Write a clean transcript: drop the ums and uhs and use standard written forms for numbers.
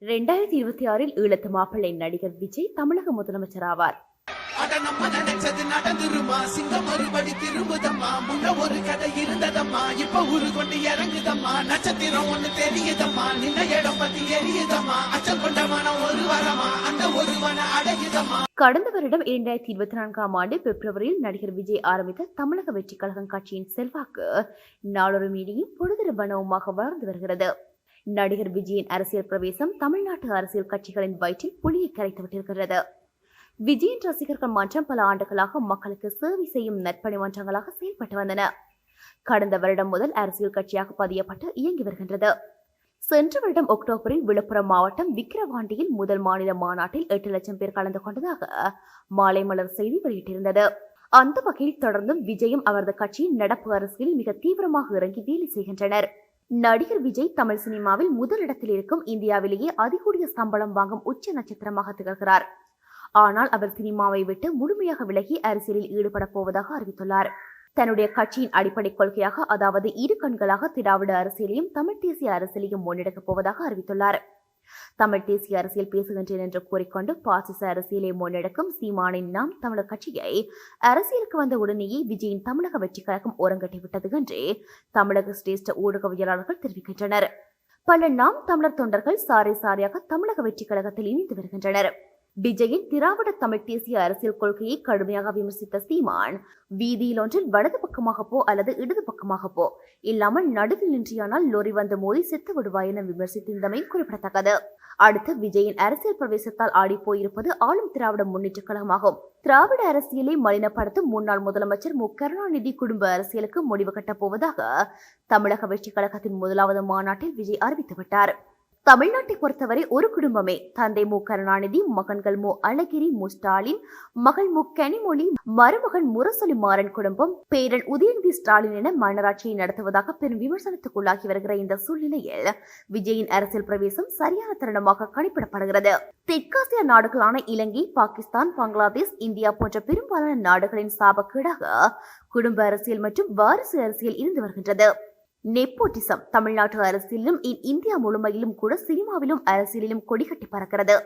2026 ஈழத்து மாப்பிள்ளை நடிகர் விஜய் தமிழக முதலமைச்சர் ஆவார். நடந்துருமா சிங்கம் மறுபடி திரும்புதம்மா முன்ன ஒரு கதை இருந்ததம்மா இப்ப ஊரு கொண்டு இறங்குதம்மா நட்சத்திரம் ஒண்ணு தெரியுதம்மா நின்ன இடம் பத்தி எரியுதம்மா அச்சம் கொண்டமான ஒரு வரமா அந்த ஒருவன அடையுதம்மா. கடந்த வருடம் 2024ஆம் ஆண்டு பிப்ரவரியில் நடிகர் விஜய் ஆரம்பித்த தமிழக வெற்றி கழகம் கட்சியின் செல்வாக்கு நாளொரு மீடியும் பொழுதுரம்பனவுமாக வளர்ந்து வருகிறது. நடிகர் விஜயின் அரசியல் பிரவேசம் தமிழ்நாட்டு அரசியல் கட்சிகளின் வயிற்றில் புலியை கரைத்துவிட்டிருக்கிறது. விஜயின் ரசிகர்கள் மன்றம் பல ஆண்டுகளாக மக்களுக்கு சேவை செய்யும் நற்பணி மன்றங்களாக செயல்பட்டு வந்தன. கடந்த வருடம் முதல் அரசியல் கட்சியாக பதியப்பட்டு இயங்கி வருகின்றது. சென்ற வருடம் அக்டோபரில் விழுப்புரம் மாவட்டம் விக்கிரவாண்டியில் முதல் மாநில மாநாட்டில் 8 லட்சம் பேர் கலந்து கொண்டதாக மாலை மலர் செய்தி வெளியிட்டிருந்தது. அந்த வகையில் தொடர்ந்தும் விஜயும் அவரது கட்சியின் நடப்பு அரசியலில் மிக தீவிரமாக இறங்கி வேலை செய்கின்றனர். நடிகர் விஜய் தமிழ் சினிமாவில் முதலிடத்தில் இருக்கும் இந்தியாவிலேயே அதிகூடிய சம்பளம் வாங்கும் உச்ச நட்சத்திரமாக திகழ்கிறார். ஆனால் அவர் சினிமாவை விட்டு முழுமையாக விலகி அரசியலில் ஈடுபடப் போவதாக அறிவித்துள்ளார். தன்னுடைய கட்சியின் அடிப்படை கொள்கையாக அதாவது இரு கண்களாக திராவிட அரசியலையும் தமிழ் தேசிய அரசியலையும் முன்னெடுக்கப் போவதாக அறிவித்துள்ளார். தமிழ் தேசிய அரசியல் பேசுகின்றேன் என்று கூறிக்கொண்டு பாசிச அரசியலை முன்னெடுக்கும் சீமானின் நாம் தமிழர் கட்சியை அரசியலுக்கு வந்த உடனேயே விஜயின் தமிழக வெற்றி கழகம் ஓரங்கட்டிவிட்டது என்று தமிழக சிரேஷ்ட ஊடகவியலாளர்கள் தெரிவிக்கின்றனர். பல நாம் தமிழர் தொண்டர்கள் சாரை சாரையாக தமிழக வெற்றி கழகத்தில் இணைந்து வருகின்றனர். விஜயின் திராவிட தமிழ் தேசிய அரசியல் கொள்கையை கடுமையாக விமர்சித்த சீமான் வீதியில் ஒன்றில் வலது பக்கமாக போ அல்லது இடது பக்கமாக போ இல்லாமல் நடுவில் நின்றியானால் லோரி வந்து மோதி செத்து விடுவாய் என விமர்சித்திருந்தமை குறிப்பிடத்தக்கது. அடுத்து விஜயின் அரசியல் பிரவேசத்தால் ஆடி போயிருப்பது ஆளும் திராவிட முன்னேற்ற கழகமாகும். திராவிட அரசியலை மலினப்படுத்தும் முன்னாள் முதலமைச்சர் மு கருணாநிதி குடும்ப அரசியலுக்கு முடிவு கட்டப் போவதாக தமிழக வெற்றி கழகத்தின் முதலாவது மாநாட்டில் விஜய் அறிவித்துவிட்டார். தமிழ்நாட்டை பொறுத்தவரை ஒரு குடும்பமே தந்தை மு கருணாநிதி, மகன்கள் மு அழகிரி, மு ஸ்டாலின், மகள் மு கனிமொழி, மருமகன் முரசொலி மாறன் குடும்பம், பேரன் உதயநிதி ஸ்டாலின் என மன்னராட்சியை நடத்துவதாக பெரும் விமர்சனத்துக்குள்ளாகி வருகிற இந்த சூழ்நிலையில் விஜயின் அரசியல் பிரவேசம் சரியான தருணமாக கணிப்பிடப்படுகிறது. தெற்காசிய நாடுகளான இலங்கை, பாகிஸ்தான், பங்களாதேஷ், இந்தியா போன்ற பெரும்பாலான நாடுகளின் சாபக்கீடாக குடும்ப அரசியல் மற்றும் வாரிசு அரசியல் இருந்து வருகின்றது. நெப்போட்டிசம் தமிழ்நாட்டு அரசியலிலும் இந்தியா முழுமையிலும் கூட சினிமாவிலும் அரசியலிலும் கொடிகட்டி பறக்கிறது.